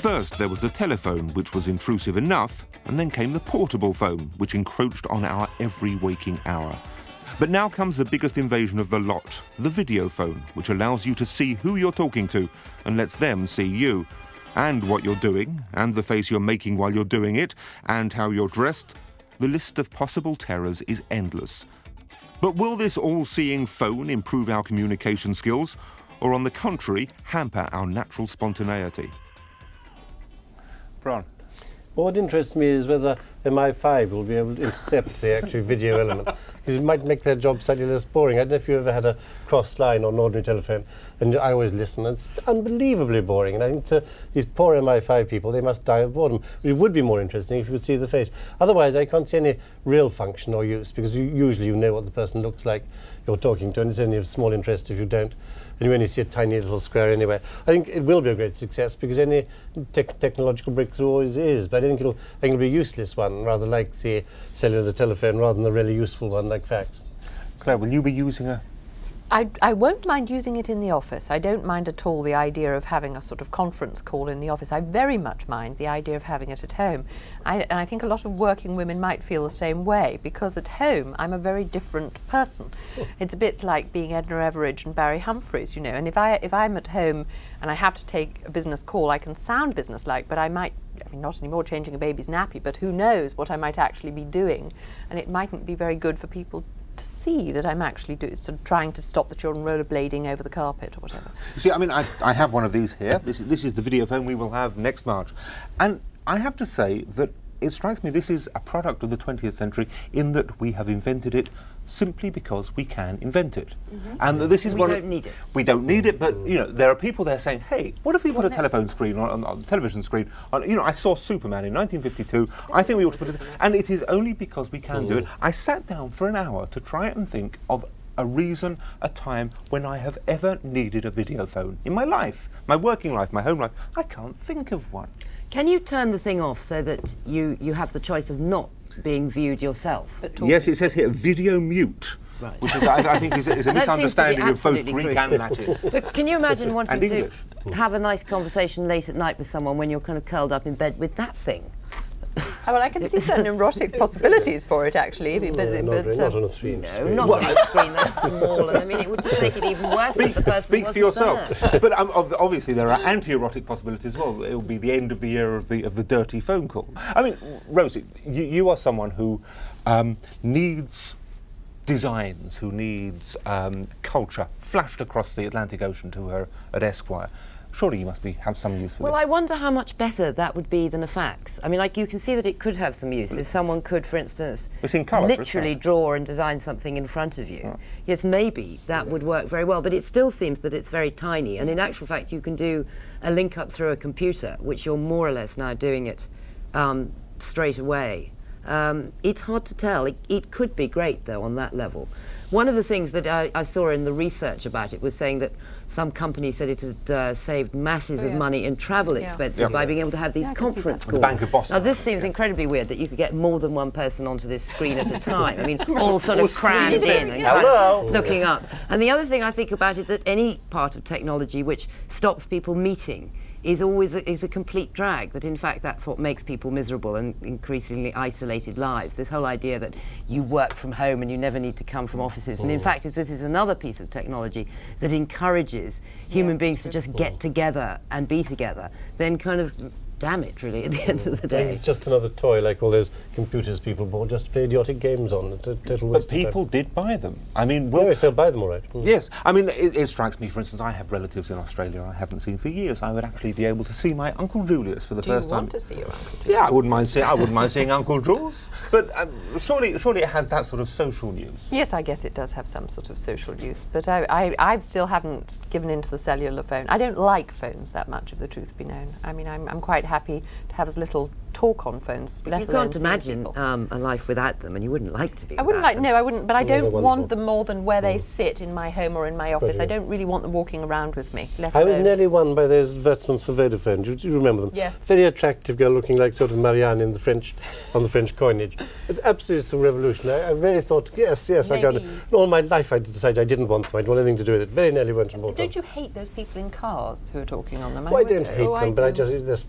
First, there was the telephone, which was intrusive enough, and then came the portable phone, which encroached on our every waking hour. But now comes the biggest invasion of the lot, the videophone, which allows you to see who you're talking to and lets them see you. And what you're doing, and the face you're making while you're doing it, and how you're dressed. The list of possible terrors is endless. But will this all-seeing phone improve our communication skills, or on the contrary, hamper our natural spontaneity? Bron. Well, what interests me is whether MI5 will be able to intercept the actual video element, because it might make their job slightly less boring. I don't know if you ever had a cross line on an ordinary telephone, and I always listen, and it's unbelievably boring. And I think these poor MI5 people, they must die of boredom. It would be more interesting if you could see the face. Otherwise, I can't see any real function or use, because usually you know what the person looks like you're talking to, and it's only of small interest if you don't. And you only see a tiny little square anyway. I think it will be a great success, because any technological breakthrough always is, but I think it'll be a useless one, rather like the cellular telephone, rather than a really useful one like fax. Claire, will you be using a... I won't mind using it in the office. I don't mind at all the idea of having a sort of conference call in the office. I very much mind the idea of having it at home. And I think a lot of working women might feel the same way, because at home I'm a very different person. It's a bit like being Edna Everage and Barry Humphries, you know. And if I'm at home and I have to take a business call, I can sound businesslike, but I might, not anymore changing a baby's nappy, but who knows what I might actually be doing. And it mightn't be very good for people to see that I'm actually sort of trying to stop the children rollerblading over the carpet or whatever. You see, I have one of these here. This is the videophone we will have next March. And I have to say that it strikes me this is a product of the 20th century in that we have invented it simply because we can invent it. Mm-hmm. And this is we don't need it. We don't need it, but there are people there saying, hey, what if we put a telephone screen on a television screen on, I saw Superman in 1952, I think we ought to put it, and it is only because we can do it. I sat down for an hour to try and think of a reason, a time when I have ever needed a videophone in my life, my working life, my home life. I can't think of one. Can you turn the thing off so that you have the choice of not being viewed yourself? Yes, it says here video mute. Right. Which is, I think is a misunderstanding of both Greek and Latin. But can you imagine wanting to English. have a nice conversation late at night with someone when you're kind of curled up in bed with that thing? Well, I can see certain erotic possibilities for it, actually. Not on a screen. No, not on a screen. That's small, and it would just make it even worse if the person Speak for wasn't yourself. there. But obviously there are anti-erotic possibilities as well. It will be the end of the era of the dirty phone call. I mean, Rosie, you are someone who needs designs, who needs culture flashed across the Atlantic Ocean to her at Esquire. Surely you must have some use for Well, this. I wonder how much better that would be than a fax. I mean, you can see that it could have some use if someone could, for instance, It's in colour, literally draw and design something in front of you. Yes, maybe that would work very well, but it still seems that it's very tiny. And in actual fact, you can do a link up through a computer, which you're more or less now doing it straight away. It's hard to tell. It could be great, though, on that level. One of the things that I saw in the research about it was saying that some company said it had saved masses of money in travel expenses by being able to have these conference calls. The Bank of Boston. Now, this seems incredibly weird that you could get more than one person onto this screen at a time. I mean, all sort of crammed in and kind of looking up. And the other thing I think about it, that any part of technology which stops people meeting is always a complete drag, that in fact that's what makes people miserable and increasingly isolated lives. This whole idea that you work from home and you never need to come from offices. And in fact, if this is another piece of technology that encourages human beings to just get together and be together, then kind of damn it, really, at the end of the day. It's just another toy, like all those computers people bought just to play idiotic games on. But people did buy them. I mean, Yes, they'll buy them all right. Yes, I mean, it strikes me, for instance, I have relatives in Australia I haven't seen for years. I would actually be able to see my Uncle Julius for the first time. Do you want to see your Uncle Julius? Yeah, I wouldn't mind seeing Uncle Jules. But surely it has that sort of social use. Yes, I guess it does have some sort of social use, but I still haven't given in to the cellular phone. I don't like phones that much, if the truth be known. I mean, I'm quite happy to have as little talk on phones. You can't imagine a life without them, and you wouldn't like to be. I wouldn't like. No, I wouldn't. But I don't wonderful. want them more than where they sit in my home or in my office. I don't really want them walking around with me. I was nearly won by those advertisements for Vodafone. Do you remember them? Yes. Very attractive girl looking like sort of Marianne in the French, on the French coinage. It's absolutely a revolution. I really thought, yes, I got it. All my life I decided I didn't want them. I didn't want anything to do with it. Very nearly went and bought them. Don't you hate those people in cars who are talking on them? Well, I don't hate them, but I do. just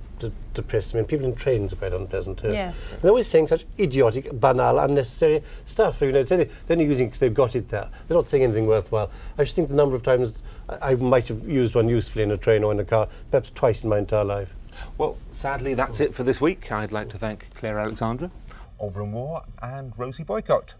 depress me. And people in trains are quite unpleasant too. Yes. They're always saying such idiotic, banal, unnecessary stuff. You know, it's only, they're only using it because they've got it there. They're not saying anything worthwhile. I just think the number of times I might have used one usefully in a train or in a car, perhaps twice in my entire life. Well, sadly, that's it for this week. I'd like to thank Clare Alexander, Auberon Waugh and Rosie Boycott.